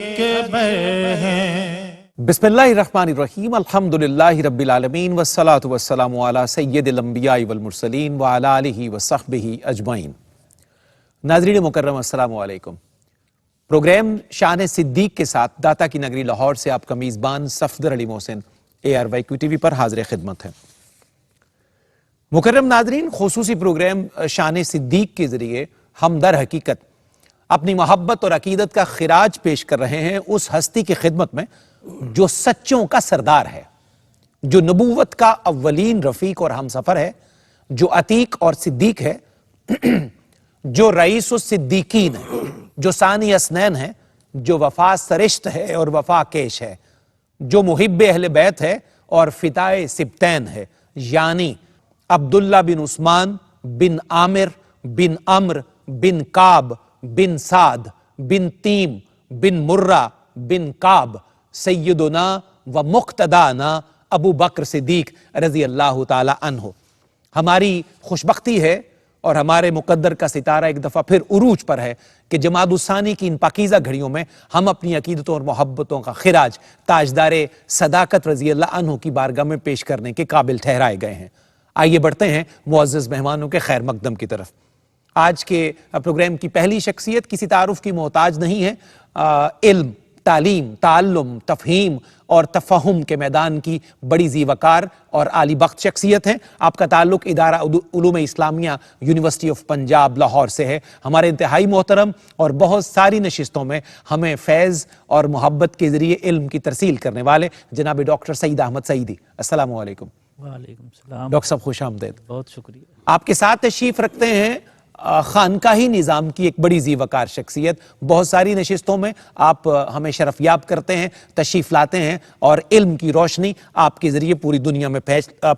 بسم اللہ الرحمن الرحیم الحمدللہ رب العالمین والصلاة والسلام علی سید الانبیاء والمرسلین وعلی آلہ وصحبہ اجمعین۔ ناظرین مکرم السلام علیکم۔ پروگرام شان صدیق کے ساتھ داتا کی نگری لاہور سے آپ کا میزبان صفدر علی محسن ARYQ TV پر حاضر خدمت ہے۔ مکرم ناظرین، خصوصی پروگرام شان صدیق کے ذریعے ہم در حقیقت اپنی محبت اور عقیدت کا خراج پیش کر رہے ہیں اس ہستی کی خدمت میں جو سچوں کا سردار ہے، جو نبوت کا اولین رفیق اور ہمسفر ہے، جو عتیق اور صدیق ہے، جو رئیس الصدیقین ہے، جو ثانی اسنین ہے، جو وفا سرشت ہے اور وفا کیش ہے، جو محب اہل بیت ہے اور فتائے سبتین ہے، یعنی عبداللہ بن عثمان بن عامر بن عمر بن کعب بن سعد بن تیم بن مرہ بن کعب سیدنا و مقتدانا ابو بکر صدیق رضی اللہ تعالی عنہ۔ ہماری خوشبختی ہے اور ہمارے مقدر کا ستارہ ایک دفعہ پھر عروج پر ہے کہ جمادی الثانی کی ان پاکیزہ گھڑیوں میں ہم اپنی عقیدتوں اور محبتوں کا خراج تاجدار صداقت رضی اللہ عنہ کی بارگاہ میں پیش کرنے کے قابل ٹھہرائے گئے ہیں۔ آئیے بڑھتے ہیں معزز مہمانوں کے خیر مقدم کی طرف۔ آج کے پروگرام کی پہلی شخصیت کسی تعارف کی محتاج نہیں ہے، علم، تعلیم، تعلم، تفہیم اور تفہم کے میدان کی بڑی ذی وقار اور عالی بخت شخصیت ہے۔ آپ کا تعلق ادارہ علوم اسلامیہ یونیورسٹی آف پنجاب لاہور سے ہے۔ ہمارے انتہائی محترم اور بہت ساری نشستوں میں ہمیں فیض اور محبت کے ذریعے علم کی ترسیل کرنے والے جناب ڈاکٹر سعید احمد سعیدی، السلام علیکم۔ وعلیکم السلام۔ ڈاکٹر صاحب خوش آمدید۔ بہت شکریہ۔ آپ کے ساتھ تشریف رکھتے ہیں خانقاہی نظام کی ایک بڑی ذی وقار شخصیت۔ بہت ساری نشستوں میں آپ ہمیں شرف یاب کرتے ہیں، تشریف لاتے ہیں اور علم کی روشنی آپ کے ذریعے پوری دنیا میں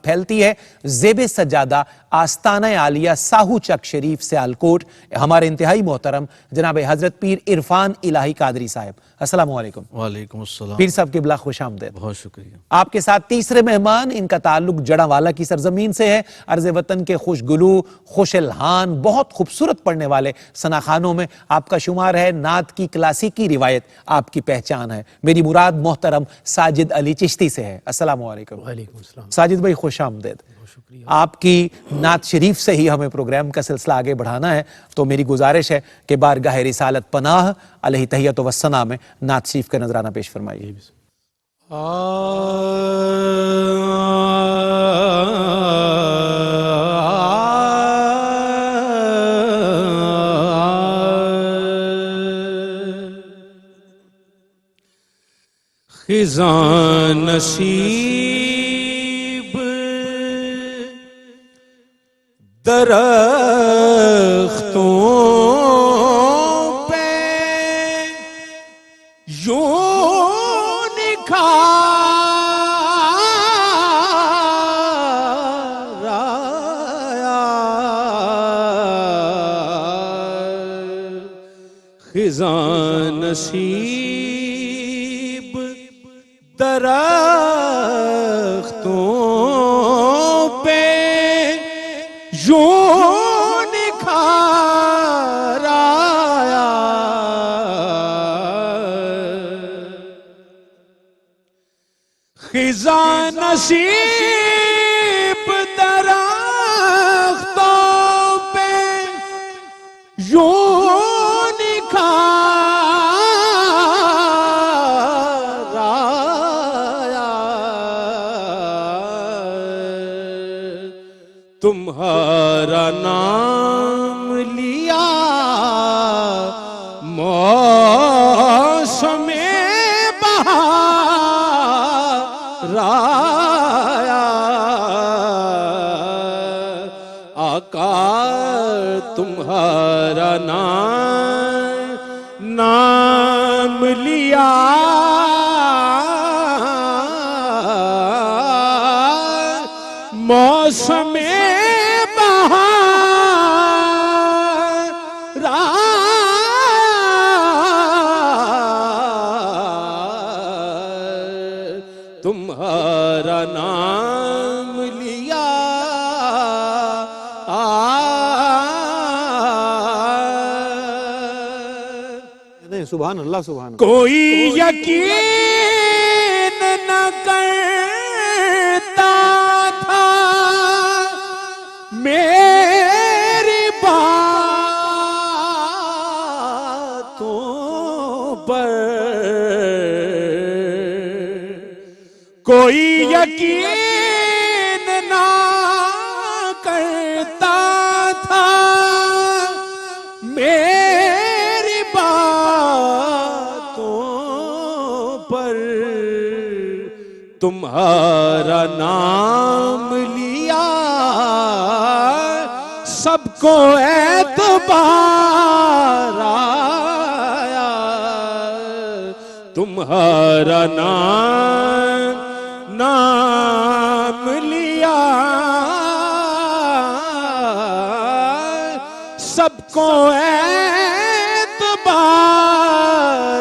پھیلتی ہے۔ زیب سجادہ آستانہ عالیہ ساہو چک شریف سیالکوٹ ہمارے انتہائی محترم جناب حضرت پیر عرفان الہی قادری صاحب، السلام علیکم۔ وعلیکم السلام۔ پیر صاحب قبلہ خوش آمدید۔ بہت شکریہ۔ آپ کے ساتھ تیسرے مہمان، ان کا تعلق جڑاوالا کی سرزمین سے ہے۔ عرض وطن کے خوش گلو، خوش الحان، بہت خوبصورت پڑھنے والے ثناخانوں میں آپ کا شمار ہے۔ نعت کی کلاسیکی روایت آپ کی پہچان ہے۔ میری مراد محترم ساجد علی چشتی سے ہے، السلام علیکم۔ وعلیکم السلام۔ ساجد بھائی خوش آمدید۔ شکریہ۔ آپ کی نعت شریف سے ہی ہمیں پروگرام کا سلسلہ آگے بڑھانا ہے، تو میری گزارش ہے کہ بارگاہ رسالت پناہ علیہ تحیت و ثنا میں نعت شریف کا نذرانہ پیش فرمائیے۔ خزاں نصیب درختوں پہ یوں نکھار آیا، خزاں نصیب درختوں پہ یوں نکھار آیا، خزاں نصیب درختوں پہ یوں نکھار آیا، تمہارا نام لیا موسم بہار آیا، آقا تمہارا نام لیا موسم بہار آیا، تمہارا نام لیا سبحان اللہ سبحان اللہ. کوئی یقین نہ کرتا تھا میری باتوں پر، کوئی یقین نہ کرتا تھا میری باتوں پر، تمہارا نام لیا سب کو اعتبار آیا، تمہارا نام لیا سب کو اعتبار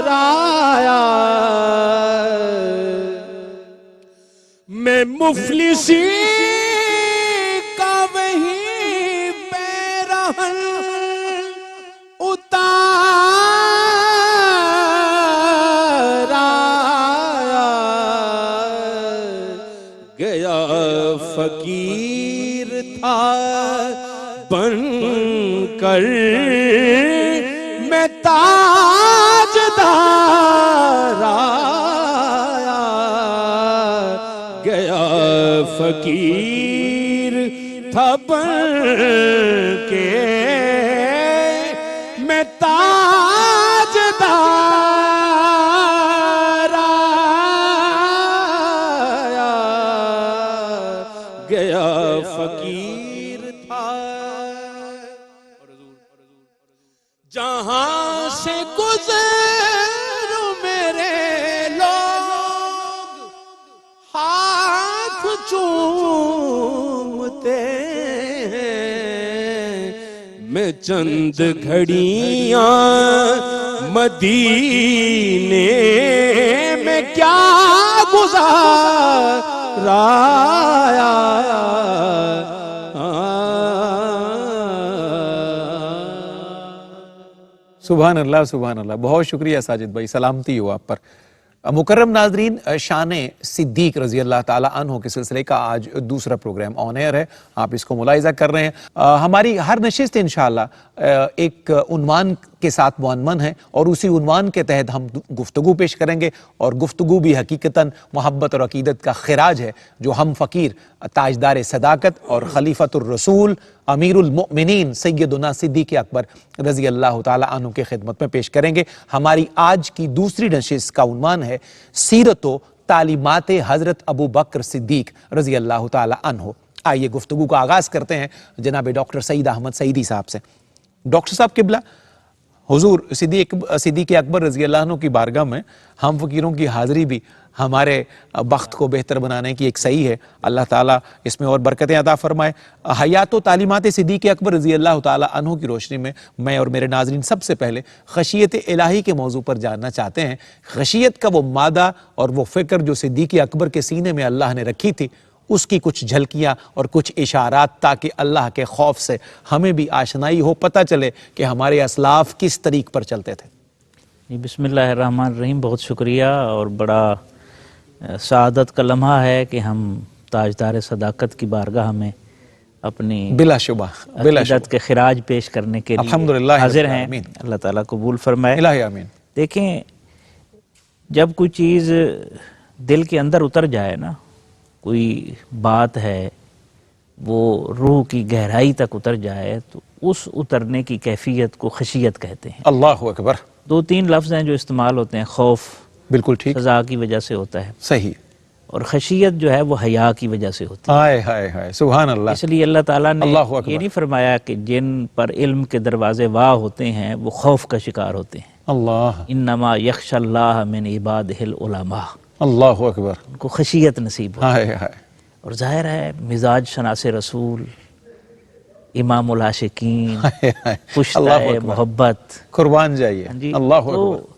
آیا، میں مفلسی کا وہی پیرہن اتار آیا، گیا فقیر تھا بن کر میں تاجدار آیا، گیا فقیر تھا بن کے میں تاجدار آیا، گیا فقیر تھا. جہاں سے گزروں میرے لوگ ہاتھ چومتے ہیں، میں چند گھڑیاں مدینے میں کیا گزارایا، سبحان اللہ سبحان اللہ. بہت شکریہ ساجد بھائی، سلامتی ہو آپ پر. مکرم ناظرین، شان صدیق رضی اللہ تعالیٰ عنہ کے سلسلے کا آج دوسرا پروگرام آن ایئر ہے. آپ اس کو ملاحظہ کر رہے ہیں. ہماری ہر نشست انشاءاللہ ایک عنوان کے ساتھ معنون ہے، اور اسی عنوان کے تحت ہم گفتگو پیش کریں گے، اور گفتگو بھی حقیقتاً محبت اور عقیدت کا خراج ہے جو ہم فقیر تاجدار صداقت اور خلیفۃ الرسول امیر المؤمنین سیدنا صدیق اکبر رضی اللہ تعالیٰ عنہ کے خدمت میں پیش کریں گے. ہماری آج کی دوسری نشست کا عنوان ہے سیرت و تعلیمات حضرت ابو بکر صدیق رضی اللہ تعالیٰ عنہ. آئیے گفتگو کا آغاز کرتے ہیں جناب ڈاکٹر سعید احمد سعیدی صاحب سے. ڈاکٹر صاحب قبلہ، حضور صدیق اکبر رضی اللہ عنہ کی بارگاہ میں ہم فقیروں کی حاضری بھی ہمارے بخت کو بہتر بنانے کی ایک صحیح ہے. اللہ تعالیٰ اس میں اور برکتیں عطا فرمائے. حیات و تعلیمات صدیق اکبر رضی اللہ تعالیٰ عنہ کی روشنی میں اور میرے ناظرین سب سے پہلے خشیت الہی کے موضوع پر جاننا چاہتے ہیں. خشیت کا وہ مادہ اور وہ فکر جو صدیق اکبر کے سینے میں اللہ نے رکھی تھی، اس کی کچھ جھلکیاں اور کچھ اشارات، تاکہ اللہ کے خوف سے ہمیں بھی آشنائی ہو، پتہ چلے کہ ہمارے اسلاف کس طریق پر چلتے تھے. بسم اللہ الرحمن الرحیم. بہت شکریہ، اور بڑا سعادت کا لمحہ ہے کہ ہم تاجدار صداقت کی بارگاہ میں اپنی بلا شبہ عقیدت کے خراج پیش کرنے کے لیے حاضر ہیں. اللہ تعالیٰ قبول فرمائے. الہی آمین. دیکھیں، جب کوئی چیز دل کے اندر اتر جائے نا، کوئی بات ہے وہ روح کی گہرائی تک اتر جائے، تو اس اترنے کی کیفیت کو خشیت کہتے ہیں. اللہ اکبر. 2-3 لفظ ہیں جو استعمال ہوتے ہیں. خوف بالکل ٹھیک، سزا کی وجہ سے ہوتا ہے، صحیح. اور خشیت جو ہے وہ حیا کی وجہ سے ہوتی ہے. ہائے ہائے ہائے، سبحان اللہ. اس لیے اللہ تعالیٰ نے اللہ اکبر. یہ نہیں فرمایا کہ جن پر علم کے دروازے واہ ہوتے ہیں وہ خوف کا شکار ہوتے ہیں. اللہ انما یخشى اللہ من عبادہ العلماء. اللہ اکبر. ان کو خشیت نصیب ہوتی ہے. ہائے ہائے. اور ظاہر ہے مزاج شناس رسول، امام العاشقین، پشتہ محبت، قربان جائیے. اللہ تو اکبر.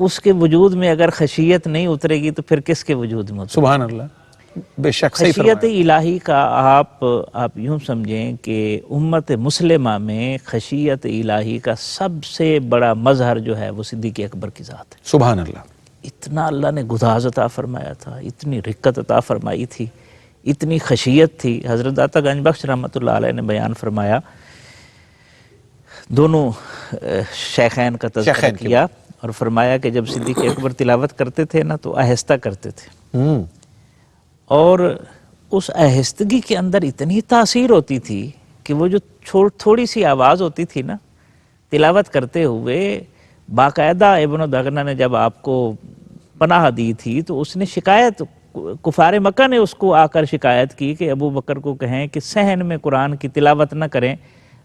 اس کے وجود میں اگر خشیت نہیں اترے گی تو پھر کس کے وجود میں اترے؟ سبحان اللہ. بے شک صحیح خشیت فرمایا. الہی کا آپ یوں سمجھیں کہ امت مسلمہ میں خشیت الہی کا سب سے بڑا مظہر جو ہے وہ صدیق اکبر کی ذات ہے. سبحان اللہ. اتنا اللہ نے گداز عطا فرمایا تھا، اتنی رقت عطا فرمائی تھی، اتنی خشیت تھی. حضرت داتا گنج بخش رحمۃ اللہ علیہ نے بیان فرمایا، دونوں شیخین کا تذکرہ شیخین کی کیا اور فرمایا کہ جب صدیق اکبر تلاوت کرتے تھے نا تو آہستہ کرتے تھے، اور اس آہستگی کے اندر اتنی تاثیر ہوتی تھی کہ وہ جو تھوڑی سی آواز ہوتی تھی نا تلاوت کرتے ہوئے، باقاعدہ ابن دغنہ نے جب آپ کو پناہ دی تھی تو اس نے شکایت، کفار مکہ نے اس کو آ کر شکایت کی کہ ابو بکر کو کہیں کہ صحن میں قرآن کی تلاوت نہ کریں،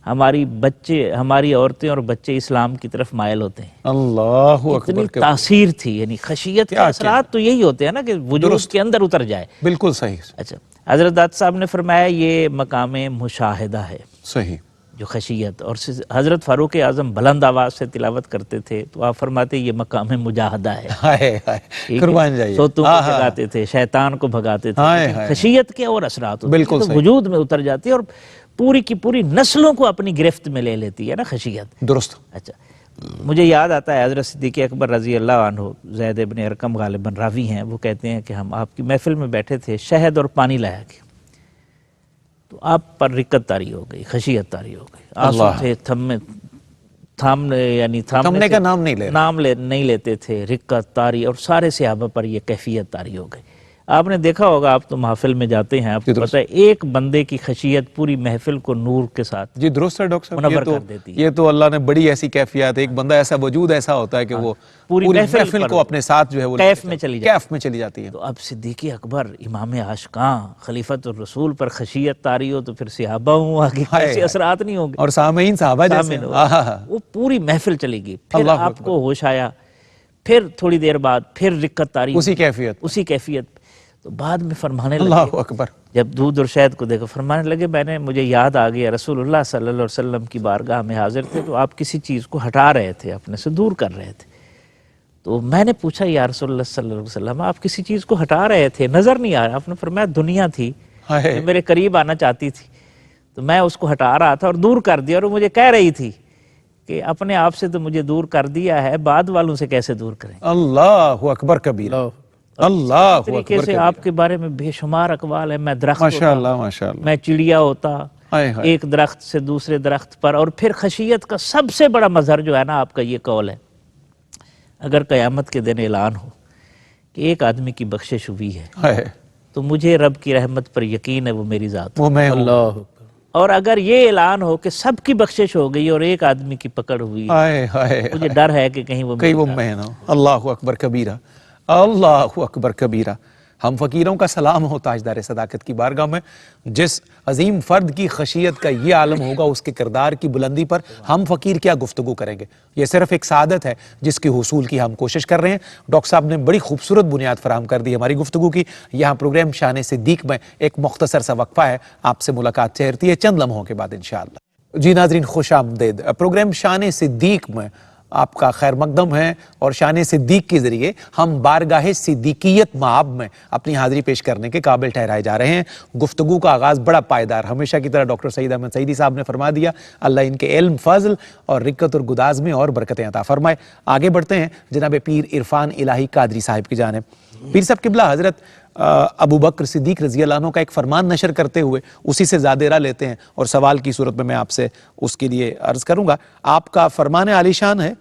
ہماری عورتیں اور بچے اسلام کی طرف مائل ہوتے ہیں. اللہ اتنی اکبر. تاثیر تھی، یعنی خشیت کے اثرات تو یہی ہوتے ہیں نا کہ وجود کے اندر اتر جائے. بالکل صحیح. اچھا، حضرت داتا صاحب نے فرمایا یہ مقام مشاہدہ ہے صحیح. جو خشیت، اور حضرت فاروق اعظم بلند آواز سے تلاوت کرتے تھے تو آپ فرماتے یہ مقام مجاہدہ ہے. ہائے ہائے قربان جائیے. سوتوں کو بھگاتے تھے، شیطان کو بھگاتے تھے. خشیت کے اور اثرات ہوتے ہیں تو وجود میں اتر جاتی ہے اور پوری کی پوری نسلوں کو اپنی گرفت میں لے لیتی ہے نا خشیت. درست. اچھا، مجھے یاد آتا ہے حضرت صدیق اکبر رضی اللہ عنہ، زید ابن ارقم غالباً راوی ہیں، وہ کہتے ہیں کہ ہم آپ کی محفل میں بیٹھے تھے، شہد اور پانی لایا گیا تو آپ پر رقت طاری ہو گئی، خشیت طاری ہو گئی، آنسو تھے، تھامنے کا نام نہیں لیتے تھے، رقت طاری، اور سارے صحابہ پر یہ کیفیت طاری ہو گئی. آپ نے دیکھا ہوگا، آپ تو محفل میں جاتے ہیں، آپ کو پتہ ہے ایک بندے کی خشیت پوری محفل کو نور کے ساتھ جی درست ہے ڈاکٹر منور صاحب. کر دیتی ہے. یہ تو اللہ نے بڑی ایسی کیفیت، ایک بندہ ایسا وجود ایسا ہوتا ہے کہ وہ پوری محفل کو اپنے ساتھ جو ہے وہ کیف میں چلی جاتی ہے. تو اب صدیق اکبر امام عاشقاں خلیفۃ الرسول پر خشیت طاری ہو تو پھر صحابہ ہوں آگے ایسے اثرات نہیں ہوں گے، اور سامعین صحابہ جیسے وہ پوری محفل چلی گئی. پھر آپ کو ہوش آیا، پھر تھوڑی دیر بعد پھر رقت طاری، اسی کیفیت. تو بعد میں فرمانے لگے، اللہ اکبر، جب دودھ اور شہد کو دیکھا فرمانے لگے مجھے یاد آ گیا رسول اللہ صلی اللہ علیہ وسلم کی بارگاہ میں حاضر تھے تو آپ کسی چیز کو ہٹا رہے تھے، اپنے سے دور کر رہے تھے. تو میں نے پوچھا یا رسول اللہ صلی اللہ علیہ وسلم آپ کسی چیز کو ہٹا رہے تھے، نظر نہیں آ رہا. آپ نے فرمایا دنیا تھی جو میرے قریب آنا چاہتی تھی تو میں اس کو ہٹا رہا تھا اور دور کر دیا، اور وہ مجھے کہہ رہی تھی کہ اپنے آپ سے تو مجھے دور کر دیا ہے، بعد والوں سے کیسے دور کریں. اللہ اکبر کبیرہ. اللہ طریقے سے آپ کے بارے میں بے شمار اقوال ہے. میں درخت ہوتا، میں چڑیا ہوتا، ایک درخت سے دوسرے درخت پر. اور پھر خشیت کا سب سے بڑا مظہر جو ہے نا آپ کا یہ قول ہے، اگر قیامت کے دن اعلان ہو کہ ایک آدمی کی بخشش ہوئی ہے تو مجھے رب کی رحمت پر یقین ہے وہ میری ذات ہے. اللہ. اور اگر یہ اعلان ہو کہ سب کی بخشش ہو گئی اور ایک آدمی کی پکڑ ہوئی، مجھے ڈر ہے کہ کہیں وہ میں نہ. اللہ اکبر کبیرہ. اللہ اکبر کبیرہ. ہم فقیروں کا سلام ہو تاجدار صداقت کی بارگاہ میں. جس عظیم فرد کی خشیت کا یہ عالم ہوگا، اس کے کردار کی بلندی پر ہم فقیر کیا گفتگو کریں گے. یہ صرف ایک سعادت ہے جس کی حصول کی ہم کوشش کر رہے ہیں. ڈاکٹر صاحب نے بڑی خوبصورت بنیاد فراہم کر دی ہماری گفتگو کی. یہاں پروگرام شان صدیق میں ایک مختصر سا وقفہ ہے، آپ سے ملاقات ٹھہرتی ہے چند لمحوں کے بعد انشاءاللہ. جی ناظرین خوش آمدید. پروگرام شان صدیق میں آپ کا خیر مقدم ہے اور شان صدیق کے ذریعے ہم بارگاہ صدیقیت مآب میں اپنی حاضری پیش کرنے کے قابل ٹھہرائے جا رہے ہیں. گفتگو کا آغاز بڑا پائیدار ہمیشہ کی طرح ڈاکٹر سعید احمد سعیدی صاحب نے فرما دیا. اللہ ان کے علم، فضل اور رقت اور گداز میں اور برکتیں عطا فرمائے. آگے بڑھتے ہیں جناب پیر عرفان الہی قادری صاحب کی جانب. پیر صاحب قبلہ حضرت ابو بکر صدیق رضی اللہ عنہ کا ایک فرمان نشر کرتے ہوئے اسی سے زیادہ راہ لیتے ہیں اور سوال کی صورت میں آپ سے اس کے لیے عرض کروں گا. آپ کا فرمان عالی شان ہے،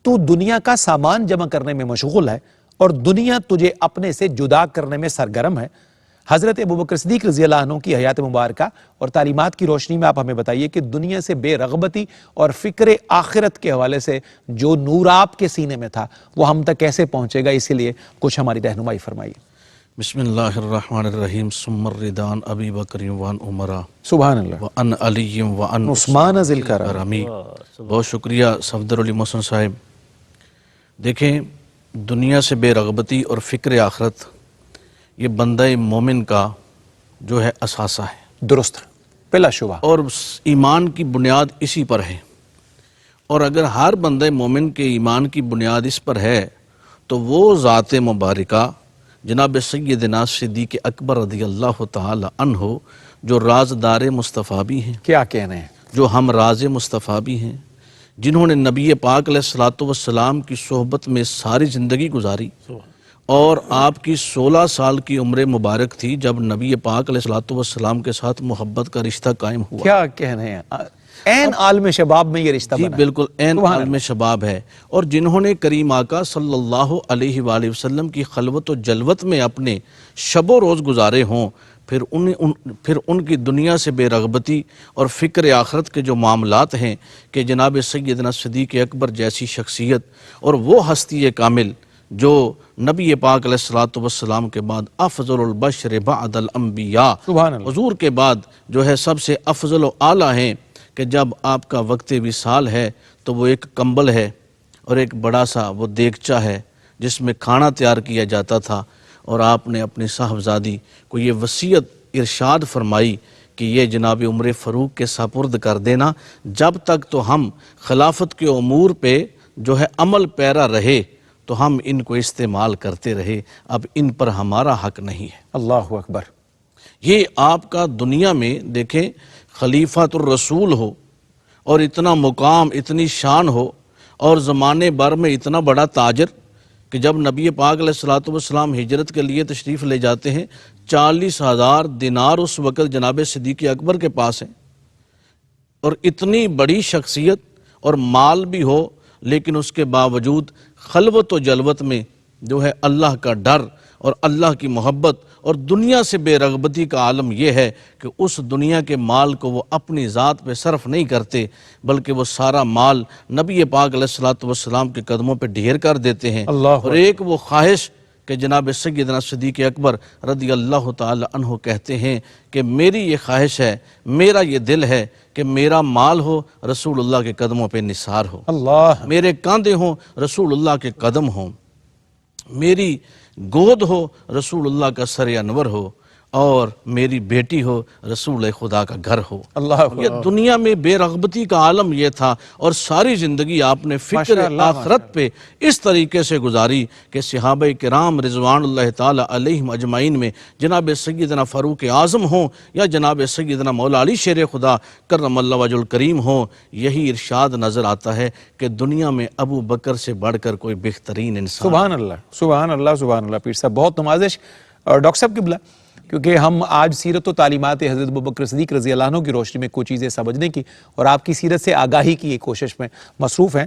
تو دنیا کا سامان جمع کرنے میں مشغول ہے اور دنیا تجھے اپنے سے جدا کرنے میں سرگرم ہے. حضرت ابو بکر صدیق رضی اللہ عنہ کی حیات مبارکہ اور تعلیمات کی روشنی میں آپ ہمیں بتائیے کہ دنیا سے بے رغبتی اور فکر آخرت کے حوالے سے جو نور آپ کے سینے میں تھا وہ ہم تک کیسے پہنچے گا، اسی لیے کچھ ہماری رہنمائی فرمائیے. بسم اللہ الرحمن الرحیم. ثم الردان ابی بکر وان عمرہ سبحان اللہ وان علی وان عثمان ذی الکرم. بہت شکریہ صفدر علی محسن صاحب. دیکھیں، دنیا سے بے رغبتی اور فکر آخرت یہ بندہ مومن کا جو ہے اثاثہ ہے. درست بلا شبہ. اور ایمان کی بنیاد اسی پر ہے. اور اگر ہر بندہ مومن کے ایمان کی بنیاد اس پر ہے تو وہ ذات مبارکہ جناب سیدنا صدیق اکبر رضی اللہ تعالی عنہ جو رازدار مصطفیٰ بھی ہیں، کیا کہنے ہیں، جو ہم راز مصطفیٰ بھی ہیں، جنہوں نے نبی پاک علیہ الصلوۃ والسلام کی صحبت میں ساری زندگی گزاری، اور آپ کی 16 سال کی عمر مبارک تھی جب نبی پاک علیہ الصلوۃ والسلام کے ساتھ محبت کا رشتہ قائم ہوا۔ کیا کہنے ہیں، عین عالم شباب میں یہ رشتہ جی بنا ہے۔ بالکل عین عالم شباب ہے، اور جنہوں نے کریم آقا صلی اللہ علیہ وآلہ وسلم کی خلوت و جلوت میں اپنے شب و روز گزارے ہوں، پھر ان کی دنیا سے بے رغبتی اور فکر آخرت کے جو معاملات ہیں کہ جناب سیدنا صدیق اکبر جیسی شخصیت اور وہ ہستی کامل جو نبی پاک علیہ الصلوۃ والسلام کے بعد افضل البشر بعد الانبیاء، سبحان اللہ، حضور کے بعد جو ہے سب سے افضل و اعلیٰ ہیں، کہ جب آپ کا وقت وصال ہے تو وہ ایک کمبل ہے اور ایک بڑا سا وہ دیگچہ ہے جس میں کھانا تیار کیا جاتا تھا، اور آپ نے اپنی صاحبزادی کو یہ وصیت ارشاد فرمائی کہ یہ جناب عمر فاروق کے سپرد کر دینا، جب تک تو ہم خلافت کے امور پہ جو ہے عمل پیرا رہے تو ہم ان کو استعمال کرتے رہے، اب ان پر ہمارا حق نہیں ہے۔ اللہ اکبر۔ یہ آپ کا دنیا میں دیکھیں خلیفۃ الرسول ہو اور اتنا مقام، اتنی شان ہو، اور زمانے بھر میں اتنا بڑا تاجر کہ جب نبی پاک علیہ الصلوۃ والسلام ہجرت کے لیے تشریف لے جاتے ہیں 40,000 دینار اس وقت جناب صدیق اکبر کے پاس ہیں، اور اتنی بڑی شخصیت اور مال بھی ہو، لیکن اس کے باوجود خلوت و جلوت میں جو ہے اللہ کا ڈر اور اللہ کی محبت اور دنیا سے بے رغبتی کا عالم یہ ہے کہ اس دنیا کے مال کو وہ اپنی ذات پہ صرف نہیں کرتے، بلکہ وہ سارا مال نبی پاک علیہ الصلوۃ والسلام کے قدموں پہ ڈھیر کر دیتے ہیں۔ اور ایک وہ خواہش کہ جناب سیدنا صدیق اکبر رضی اللہ تعالی عنہ کہتے ہیں کہ میری یہ خواہش ہے، میرا یہ دل ہے کہ میرا مال ہو رسول اللہ کے قدموں پہ نثار ہو، اللہ، میرے کاندھے ہوں رسول اللہ کے قدم ہوں، میری گود ہو رسول اللہ کا سر انور ہو، اور میری بیٹی ہو رسول خدا کا گھر ہو۔ اللہ یہ دنیا میں بے رغبتی کا عالم یہ تھا، اور ساری زندگی آپ نے فکر آخرت پہ اس طریقے سے گزاری کہ صحابہ کرام رضوان اللہ تعالی علیہم اجمعین میں جناب سیدنا فاروق اعظم ہوں یا جناب سیدنا مولا علی شیر خدا کرم اللہ وجہ الکریم ہوں، یہی ارشاد نظر آتا ہے کہ دنیا میں ابو بکر سے بڑھ کر کوئی بہترین انسان۔ سبحان اللہ، سبحان اللہ، سبحان اللہ۔ پیر صاحب بہت نوازش، اور ڈاکٹر صاحب قبلہ، کیونکہ ہم آج سیرت و تعلیمات حضرت ابوبکر صدیق رضی اللہ عنہ کی روشنی میں کچھ چیزیں سمجھنے کی اور آپ کی سیرت سے آگاہی کی ایک کوشش میں مصروف ہیں،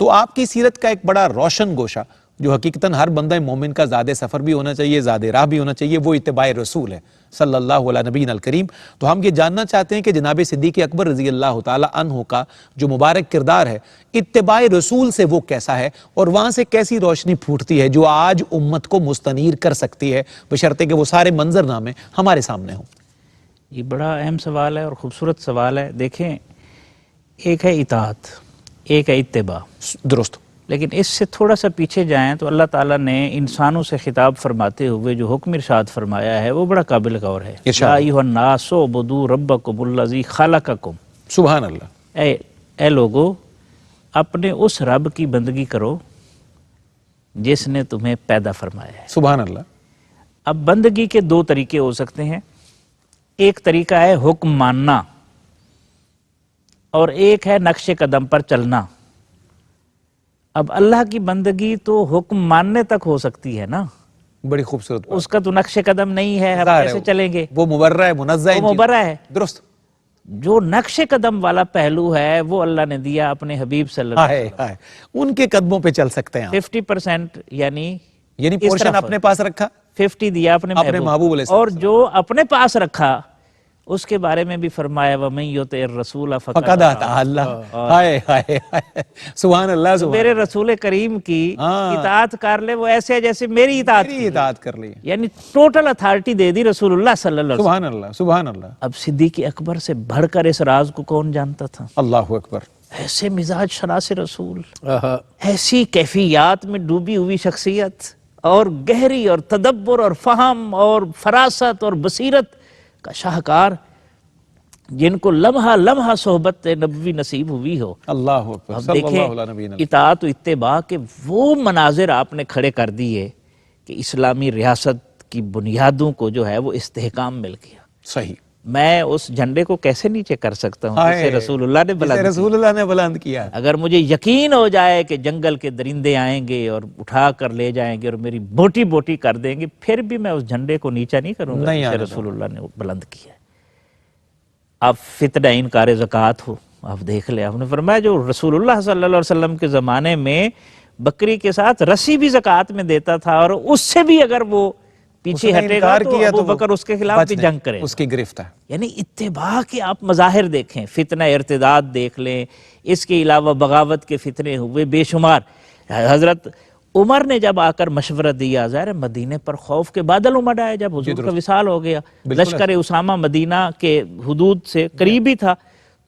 تو آپ کی سیرت کا ایک بڑا روشن گوشہ جو حقیقتاً ہر بندہ مومن کا زاد سفر بھی ہونا چاہیے، زاد راہ بھی ہونا چاہیے، وہ اتباع رسول ہے صلی اللہ علیہ نبینا الکریم۔ تو ہم یہ جاننا چاہتے ہیں کہ جناب صدیق اکبر رضی اللہ تعالی عنہ کا جو مبارک کردار ہے اتباع رسول سے وہ کیسا ہے، اور وہاں سے کیسی روشنی پھوٹتی ہے جو آج امت کو مستنیر کر سکتی ہے، بشرطے کہ وہ سارے منظر نامے ہمارے سامنے ہوں۔ یہ بڑا اہم سوال ہے اور خوبصورت سوال ہے۔ دیکھیں، ایک ہے اطاعت، ایک ہے اتباع، درست، لیکن اس سے تھوڑا سا پیچھے جائیں تو اللہ تعالیٰ نے انسانوں سے خطاب فرماتے ہوئے جو حکم ارشاد فرمایا ہے وہ بڑا قابل غور ہے۔ یا ایھا الناس اعبدوا ربکم الذی خلقکم، سبحان اللہ، اے لوگو اپنے اس رب کی بندگی کرو جس نے تمہیں پیدا فرمایا ہے۔ سبحان اللہ۔ اب بندگی کے دو طریقے ہو سکتے ہیں، ایک طریقہ ہے حکم ماننا اور ایک ہے نقش قدم پر چلنا۔ اب اللہ کی بندگی تو حکم ماننے تک ہو سکتی ہے نا، بڑی خوبصورت بات، اس کا تو نقش قدم نہیں ہے، ہم کیسے چلیں گے؟ وہ مبرہ ہے، منزہ ہے، وہ مبرہ ہے۔ درست۔ جو نقش قدم والا پہلو ہے وہ اللہ نے دیا اپنے حبیب صلی اللہ علیہ ہائے، ان کے قدموں پہ چل سکتے ہیں آپ، 50% یعنی پورشن اپنے پاس رکھا، 50 دیا اپنے محبوب علیہ السلام، اور جو اپنے پاس رکھا اس کے بارے میں بھی فرمایا وَمَن يُطِعِ الرَّسُولَ فقد اطاع اللہ۔ ہائے ہائے ہائے، سبحان اللہ، سبحان میرے رسول کریم کی اطاعت کر لے وہ ایسے ہے جیسے میری اطاعت کر لی، یعنی ٹوٹل اتھارٹی دے دی رسول اللہ صلی اللہ علیہ وسلم۔ سبحان اللہ، سبحان اللہ۔ اب صدیق اکبر سے بڑھ کر اس راز کو کون جانتا تھا؟ اللہ اکبر۔ ایسے مزاج شناس رسول، ایسی کیفیات میں ڈوبی ہوئی شخصیت، اور گہری اور تدبر اور فہم اور فراست اور بصیرت کا شاہکار، جن کو لمحہ لمحہ صحبت نبوی نصیب ہوئی ہو۔ اللہ اکبر، اب صلی اللہ علیہ دیکھیں نبینا۔ اطاعت و اتباع کے وہ مناظر آپ نے کھڑے کر دیے کہ اسلامی ریاست کی بنیادوں کو جو ہے وہ استحکام مل گیا. صحیح. میں اس جھنڈے کو کیسے نیچے کر سکتا ہوں جسے رسول اللہ نے بلند جسے رسول اللہ نے بلند کیا. اگر مجھے یقین ہو جائے کہ جنگل کے درندے آئیں گے اور اٹھا کر لے جائیں گے اور میری بوٹی بوٹی کر دیں گے، پھر بھی میں اس جھنڈے کو نیچا نہیں کروں گا جسے رسول اللہ نے بلند کیا. اب فتنہ انکار زکوٰۃ ہو، آپ دیکھ لیں، آپ نے فرمایا جو رسول اللہ صلی اللہ علیہ وسلم کے زمانے میں بکری کے ساتھ رسی بھی زکوٰۃ میں دیتا تھا، اور اس سے بھی اگر وہ پیچھے ہٹے گا تو ابو بکر اس کے خلاف بھی جنگ کرے، اس کی گرفت ہے. یعنی اتباع کے آپ مظاہر دیکھیں، فتنہ ارتداد دیکھ لیں، اس کے علاوہ بغاوت کے فتنے ہوئے بے شمار. حضرت عمر نے جب آ کر مشورہ دیا، ظاہر مدینے پر خوف کے بادل امڑ آئے جب حضور کا وصال ہو گیا، لشکر اسامہ مدینہ کے حدود سے قریب ہی تھا،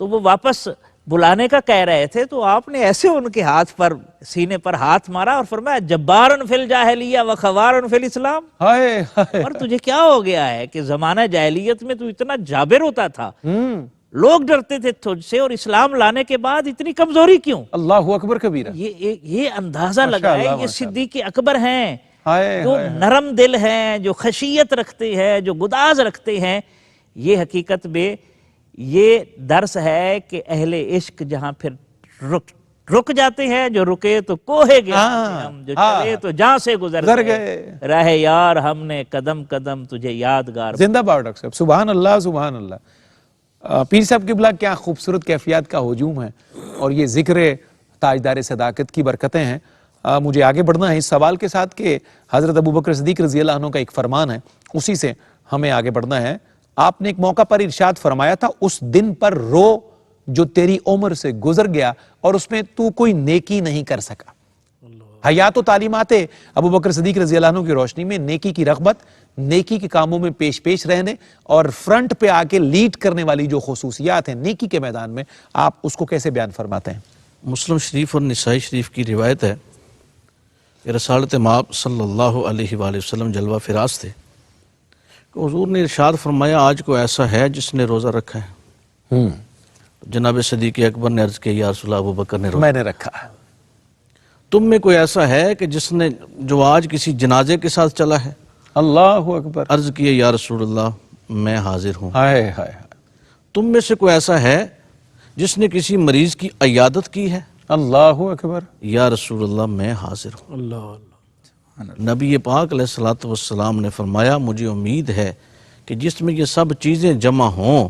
تو وہ واپس بلانے کا کہہ رہے تھے، تو آپ نے ایسے ان کے ہاتھ پر، سینے پر ہاتھ مارا اور فرمایا جبارن فی الجاہلیہ و خوارن فی الاسلام. اور تجھے کیا ہو گیا ہے کہ زمانہ جاہلیت میں تو اتنا جابر ہوتا تھا، لوگ ڈرتے تھے تجھ سے، اور اسلام لانے کے بعد اتنی کمزوری کیوں؟ اللہ اکبر کبیرہ. یہ اندازہ لگائے یہ صدیق اکبر ہیں، جو نرم دل ہیں، جو خشیت رکھتے ہیں، جو گداز رکھتے ہیں. یہ حقیقت میں یہ درس ہے کہ اہل عشق جہاں پھر رک جاتے ہیں، جو رکے تو کوہ گیا ہم، جو چلے تو جہاں سے گزر گئے، راہ یار ہم نے قدم قدم تجھے یادگار. زندہ باد ڈاکٹر صاحب، سبحان اللہ سبحان اللہ. پیر صاحب قبلہ کیا خوبصورت کیفیات کا ہجوم ہے، اور یہ ذکر تاجدار صداقت کی برکتیں ہیں. مجھے آگے بڑھنا ہے اس سوال کے ساتھ کہ حضرت ابو بکر صدیق رضی اللہ عنہ کا ایک فرمان ہے، اسی سے ہمیں آگے بڑھنا ہے. آپ نے ایک موقع پر ارشاد فرمایا تھا، اس دن پر رو جو تیری عمر سے گزر گیا اور اس میں تو کوئی نیکی نہیں کر سکا. حیات و تعلیمات ابو بکر صدیق رضی اللہ عنہ کی روشنی میں نیکی کی رغبت، نیکی کے کاموں میں پیش رہنے اور فرنٹ پہ آ کے لیڈ کرنے والی جو خصوصیات ہیں نیکی کے میدان میں، آپ اس کو کیسے بیان فرماتے ہیں؟ مسلم شریف اور نسائی شریف کی روایت ہے کہ رسالت مآب صلی اللہ علیہ وآلہ وسلم جلوہ فراز تھے کہ حضور نے ارشاد فرمایا آج کو ایسا ہے جس نے روزہ رکھا ہے. جناب صدیق اکبر نے عرض کیا یا رسول اللہ، ابو بکر نے روزہ میں نے رکھا ہے. تم میں کوئی ایسا ہے کہ جس نے جو آج کسی جنازے کے ساتھ چلا ہے؟ اللہ اکبر. عرض کیا یا رسول اللہ میں حاضر ہوں. ہائے ہائے. تم میں سے کوئی ایسا ہے جس نے کسی مریض کی عیادت کی ہے؟ اللہ اکبر. یا رسول اللہ میں حاضر ہوں. نبی پاک علیہ الصلوۃ والسلام نے فرمایا مجھے امید ہے کہ جس میں یہ سب چیزیں جمع ہوں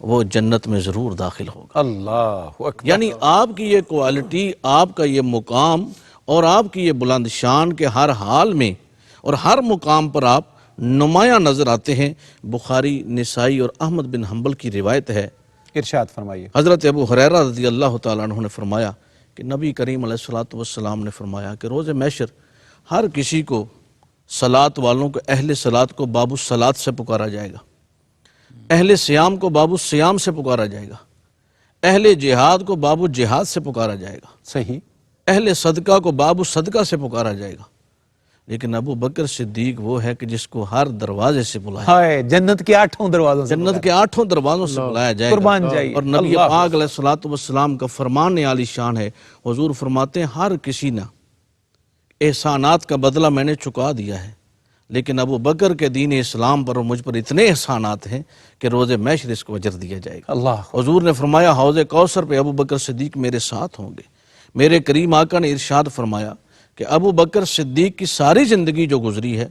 وہ جنت میں ضرور داخل ہوگا. اللہ اکبر. یعنی آپ کی یہ کوالٹی، آپ کا یہ مقام اور آپ کی یہ بلند شان کے ہر حال میں اور ہر مقام پر آپ نمایاں نظر آتے ہیں. بخاری، نسائی اور احمد بن حنبل کی روایت ہے، ارشاد فرمائیے. حضرت ابو ہریرہ رضی اللہ تعالیٰ عنہ نے فرمایا کہ نبی کریم علیہ الصلوۃ والسلام نے فرمایا کہ روز محشر ہر کسی کو، صلاۃ والوں کو، اہل صلاۃ کو باب الصلاۃ سے پکارا جائے گا، اہل سیام کو باب السیام سے پکارا جائے گا، اہل جہاد کو باب الجہاد سے پکارا جائے گا، صحیح. اہل صدقہ کو باب الصدقہ سے پکارا جائے گا. لیکن ابو بکر صدیق وہ ہے کہ جس کو ہر دروازے سے بلایا، ہائے جنت کے 8 دروازوں سے، جنت کے 8 دروازوں سے بلایا جائے قربان گا. جائیے. اور نبی پاک علیہ الصلوۃ والسلام کا فرمان عالی شان ہے. حضور فرماتے ہیں ہر کسی نے احسانات کا بدلہ میں نے چکا دیا ہے، لیکن ابو بکر کے دین اسلام پر اور مجھ پر اتنے احسانات ہیں کہ روز محشر اس کو اجر دیا جائے گا. اللہ. حضور نے فرمایا حوض کوثر پہ ابو بکر صدیق میرے ساتھ ہوں گے. میرے کریم آقا نے ارشاد فرمایا کہ ابو بکر صدیق کی ساری زندگی جو گزری ہے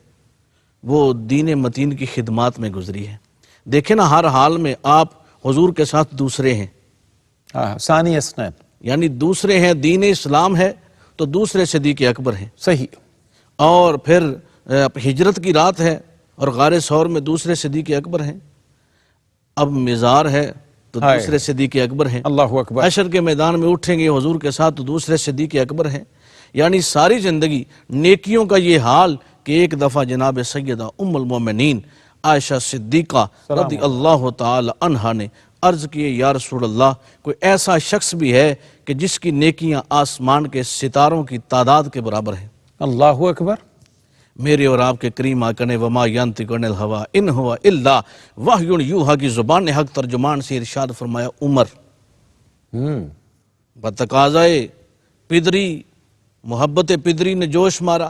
وہ دین متین کی خدمات میں گزری ہے. دیکھیں نا ہر حال میں آپ حضور کے ساتھ دوسرے ہیں، ثانی اسنین، یعنی دوسرے ہیں. دین اسلام ہے تو دوسرے صدیق اکبر ہیں. صحیح. اور پھر ہجرت کی رات ہے اور غار ثور میں دوسرے صدیق اکبر ہیں. اب مزار ہے تو دوسرے صدیق اکبر ہیں. اللہ اکبر. حشر کے میدان میں اٹھیں گے حضور کے ساتھ تو دوسرے صدیق اکبر ہیں. یعنی ساری زندگی نیکیوں کا یہ حال کہ ایک دفعہ جناب سیدہ ام المومنین عائشہ صدیقہ رضی اللہ تعالی عنہا نے عرض کیے یا رسول اللہ کوئی ایسا شخص بھی ہے کہ جس کی نیکیاں آسمان کے ستاروں کی تعداد کے برابر ہیں؟ اللہ اکبر. میرے اور آپ کے کریم آقا نے وما ینطق عن الہوی ان ہوا الا وحی یوحی کی زبان حق ترجمان سے ارشاد فرمایا عمر بتقاضائے پدری، محبت پدری نے جوش مارا،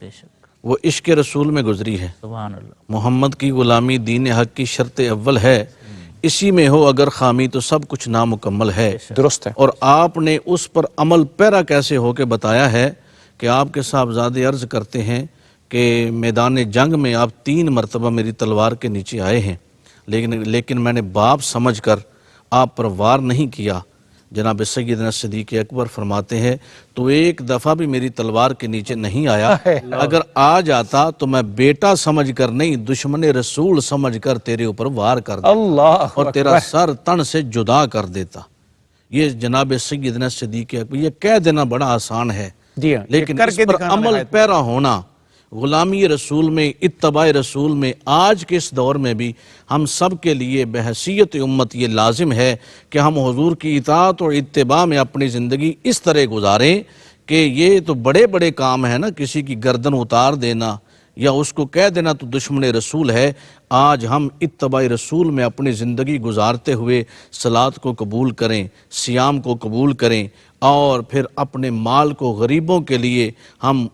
بے شک، وہ عشق رسول میں گزری ہے۔ سبحان اللہ، محمد کی غلامی دین حق کی شرط اول ہے، اسی میں ہو اگر خامی تو سب کچھ نامکمل ہے۔ درست ہے۔ اور آپ نے اس پر عمل پیرا کیسے ہو کے بتایا ہے کہ آپ کے صاحبزادے عرض کرتے ہیں کہ میدان جنگ میں آپ 3 مرتبہ میری تلوار کے نیچے آئے ہیں، لیکن میں نے باپ سمجھ کر آپ پر وار نہیں کیا۔ جناب سیدنا صدیق اکبر فرماتے ہیں تو ایک دفعہ بھی میری تلوار کے نیچے نہیں آیا، اگر آ جاتا تو میں بیٹا سمجھ کر نہیں دشمن رسول سمجھ کر تیرے اوپر وار کر دیتا اللہ اور تیرا سر تن سے جدا کر دیتا۔ یہ جناب سیدنا صدیق اکبر، یہ کہہ دینا بڑا آسان ہے، جی ہاں، لیکن کر اس کے پر دکھانا عمل نہایت پیرا ہونا غلامی رسول میں، اتباع رسول میں، آج کے اس دور میں بھی ہم سب کے لیے بحیثیت امت یہ لازم ہے کہ ہم حضور کی اطاعت اور اتباع میں اپنی زندگی اس طرح گزاریں کہ یہ تو بڑے بڑے کام ہیں نا، کسی کی گردن اتار دینا یا اس کو کہہ دینا تو دشمن رسول ہے۔ آج ہم اتباع رسول میں اپنی زندگی گزارتے ہوئے صلاۃ کو قبول کریں، صیام کو قبول کریں، اور پھر اپنے مال کو غریبوں کے لیے ہم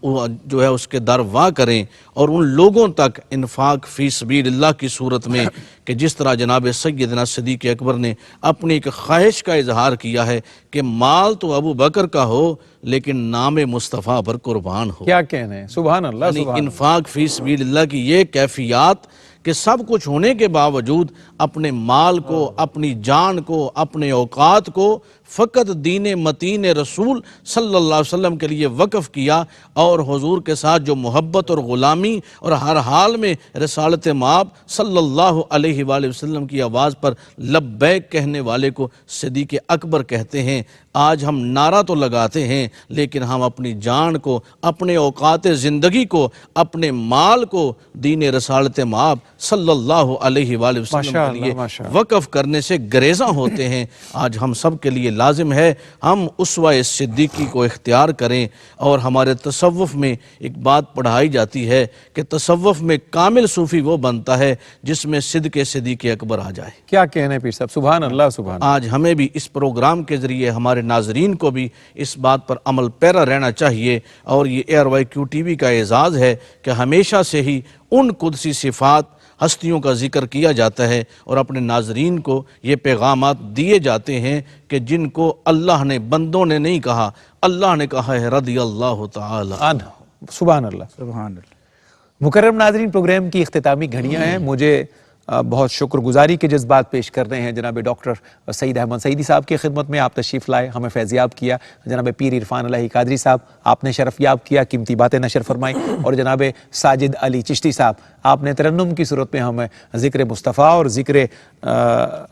جو ہے اس کے در وا کریں، اور ان لوگوں تک انفاق فی سبیل اللہ کی صورت میں کہ جس طرح جناب سیدنا صدیق اکبر نے اپنی ایک خواہش کا اظہار کیا ہے کہ مال تو ابو بکر کا ہو لیکن نام مصطفیٰ پر قربان ہو۔ کیا کہنے ہیں، سبحان اللہ، یعنی سبحان اللہ۔ انفاق فی سبیل اللہ کی یہ کیفیات کہ سب کچھ ہونے کے باوجود اپنے مال کو، اپنی جان کو، اپنے اوقات کو فقط دین متین رسول صلی اللہ علیہ وسلم کے لیے وقف کیا، اور حضور کے ساتھ جو محبت اور غلامی اور ہر حال میں رسالت مآب صلی اللہ علیہ وآلہ وسلم کی آواز پر لبیک کہنے والے کو صدیق اکبر کہتے ہیں۔ آج ہم نعرہ تو لگاتے ہیں لیکن ہم اپنی جان کو، اپنے اوقات زندگی کو، اپنے مال کو دین رسالت مآب صلی اللہ علیہ وآلہ وسلم کے لیے وقف کرنے سے گریزاں ہوتے ہیں۔ آج ہم سب کے لیے لازم ہے ہم اسوہ صدیقی کو اختیار کریں، اور ہمارے تصوف میں ایک بات پڑھائی جاتی ہے کہ تصوف میں کامل صوفی وہ بنتا ہے جس میں صدق صدیق اکبر آ جائے۔ کیا کہنے پیر صاحب، سبحان اللہ، سبحان اللہ۔ آج ہمیں بھی اس پروگرام کے ذریعے ہمارے ناظرین کو بھی اس بات پر عمل پیرا رہنا چاہیے، اور یہ ARYQ TV کا اعزاز ہے کہ ہمیشہ سے ہی ان قدسی صفات ہستیوں کا ذکر کیا جاتا ہے اور اپنے ناظرین کو یہ پیغامات دیے جاتے ہیں کہ جن کو اللہ نے، بندوں نے نہیں کہا، اللہ نے کہا ہے رضی اللہ تعالی عنہ۔ سبحان اللہ، سبحان اللہ۔ مکرم ناظرین، پروگرام کی اختتامی گھڑیاں ہیں۔ مجھے بہت شکر گزاری کے جذبات پیش کر رہے ہیں جناب ڈاکٹر سعید احمد سعیدی صاحب کی خدمت میں۔ آپ تشریف لائے، ہمیں فیضیاب کیا۔ جناب پیر عرفان الہی قادری صاحب، آپ نے شرف یاب کیا، قیمتی باتیں نشر فرمائیں۔ اور جناب ساجد علی چشتی صاحب، آپ نے ترنم کی صورت میں ہمیں ذکر مصطفیٰ اور ذکر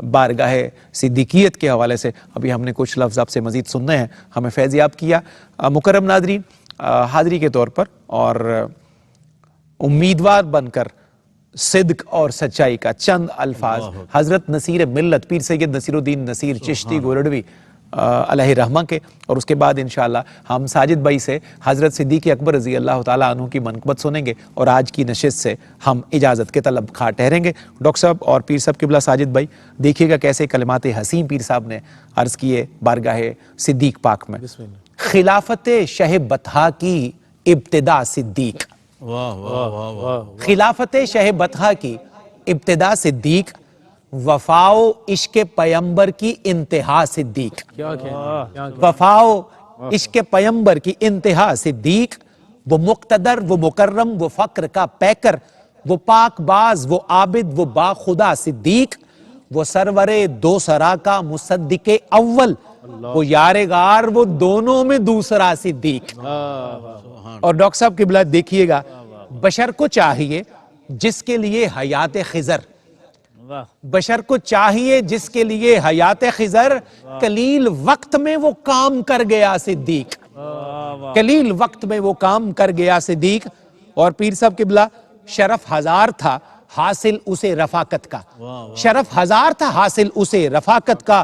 بارگاہ صدیقیت کے حوالے سے ابھی ہم نے کچھ لفظ آپ سے مزید سننے ہیں، ہمیں فیضیاب کیا۔ مکرم ناظرین، حاضری کے طور پر اور امیدوار بن کر صدق اور سچائی کا چند الفاظ حضرت نصیر ملت پیر سید نصیر الدین نصیر چشتی گورڑوی علیہ رحمہ کے، اور اس کے بعد انشاءاللہ ہم ساجد بھائی سے حضرت صدیق اکبر رضی اللہ تعالیٰ عنہ کی منقبت سنیں گے، اور آج کی نشست سے ہم اجازت کے طلب خواہ ٹھہریں گے۔ ڈاکٹر صاحب اور پیر صاحب قبلہ ساجد بھائی، دیکھیے گا کیسے کلمات حسین پیر صاحب نے عرض کیے بارگاہ صدیق پاک میں۔ خلافت شہ بطحا کی ابتدا صدیق، واہ واہ واہ واہ۔ خلافت شہ بطحا کی ابتدا صدیق، وفاؤ عشق پیمبر کی انتہا صدیق، وفاؤ عشق پیمبر کی انتہا صدیق، وہ مقتدر، وہ مکرم، وہ فقر کا پیکر، وہ پاک باز، وہ عابد، وہ با خدا صدیق، وہ سرور دو سرا کا مصدق اول، وہ یار غار، وہ دونوں میں دوسرا صدیق۔ اور ڈاکٹر صاحب قبلہ دیکھیے گا، بشر کو چاہیے جس کے لیے حیات خضر، بشر کو چاہیے جس کے لیے حیات خضر، قلیل وقت میں وہ کام کر گیا صدیق، قلیل وقت میں وہ کام کر گیا صدیق۔ اور پیر صاحب قبلہ، شرف ہزار تھا حاصل اسے رفاقت کا، شرف ہزار تھا حاصل اسے رفاقت کا،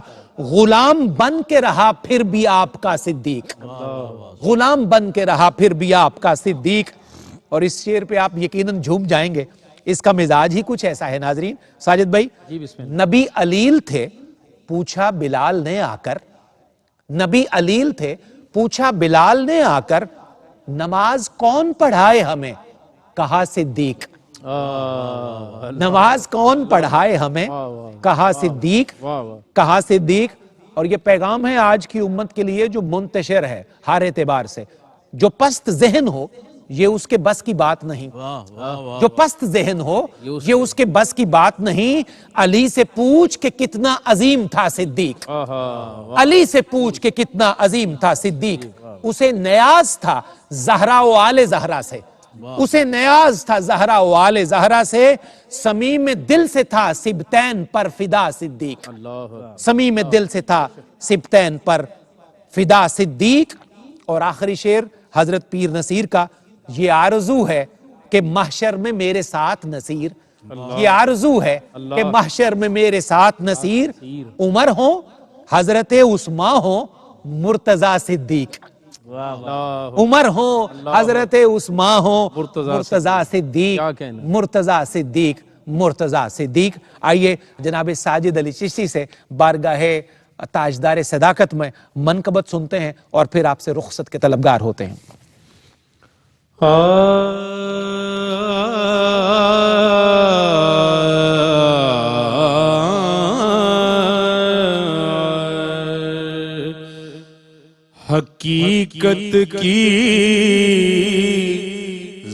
غلام بن کے رہا پھر بھی آپ کا صدیق، غلام بن کے رہا پھر بھی آپ کا صدیق۔ اور اس شعر پہ آپ یقیناً جھوم جائیں گے، اس کا مزاج ہی کچھ ایسا ہے ناظرین۔ ساجد بھائی، نبی علیل تھے، پوچھا بلال نے آ کر نبی علیل تھے. پوچھا بلال نے آ کر نماز کون پڑھائے ہمیں؟ کہا صدیق. نماز کون پڑھائے ہمیں؟ کہا صدیق. کہا صدیق. اور یہ پیغام ہے آج کی امت کے لیے جو منتشر ہے ہر اعتبار سے. جو پست ذہن ہو یہ اس کے بس کی بات نہیں. جو پست ذہن ہو یہ اس کے بس کی بات نہیں. علی سے پوچھ کہ کتنا عظیم تھا صدیق. علی سے پوچھ کہ کتنا عظیم تھا صدیق. اسے نیاز تھا زہرا و آل زہرا سے. اسے نیاز تھا زہرا و آل زہرا سے. صمیم دل سے تھا سبتین پر فدا صدیق. صمیم دل سے تھا سبتین پر فدا صدیق. اور آخری شعر حضرت پیر نصیر کا. یہ آرزو ہے کہ محشر میں میرے ساتھ نصیر. یہ آرزو ہے کہ محشر میں میرے ساتھ نصیر. عمر ہوں حضرت عثمان ہوں مرتضی صدیق. عمر ہوں حضرت عثمان ہوں مرتضی صدیق. مرتضی صدیق. مرتضی صدیق. آئیے جناب ساجد علی چشتی سے بارگاہ تاجدار صداقت میں منقبت سنتے ہیں اور پھر آپ سے رخصت کے طلبگار ہوتے ہیں. حقیقت کی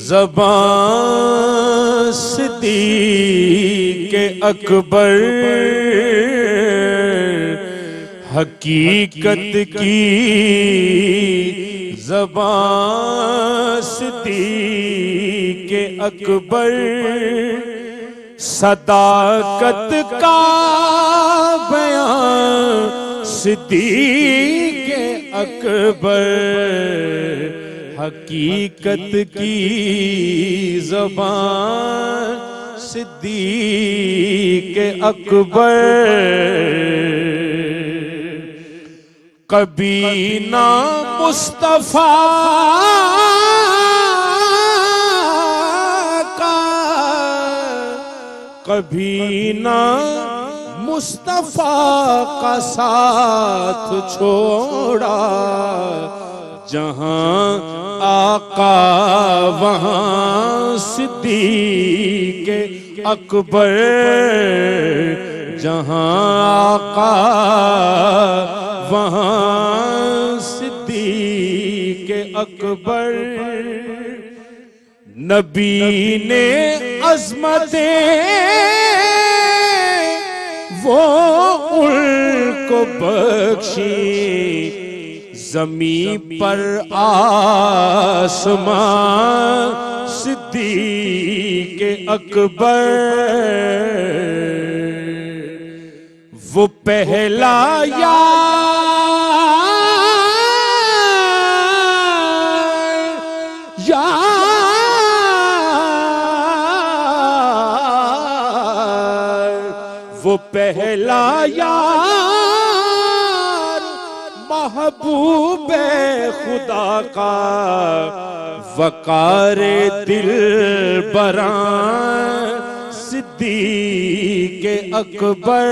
زبان صدیق اکبر. حقیقت کی زبان صدیق اکبر. صداقت کا بیان صدیق اکبر. حقیقت کی زبان صدیق اکبر. کبھی نہ مصطفیٰ کا کبھی نہ مصطفیٰ کا ساتھ چھوڑا. جہاں آقا وہاں صدیق اکبر. جہاں آقا وہاں صدیق اکبر. نبی نے عظمتیں وہ ان کو بخشی. زمین پر آسمان صدیق اکبر. وہ پہلا وہ پہلا یار محبوب خدا کا. وقار دل براں صدیق اکبر.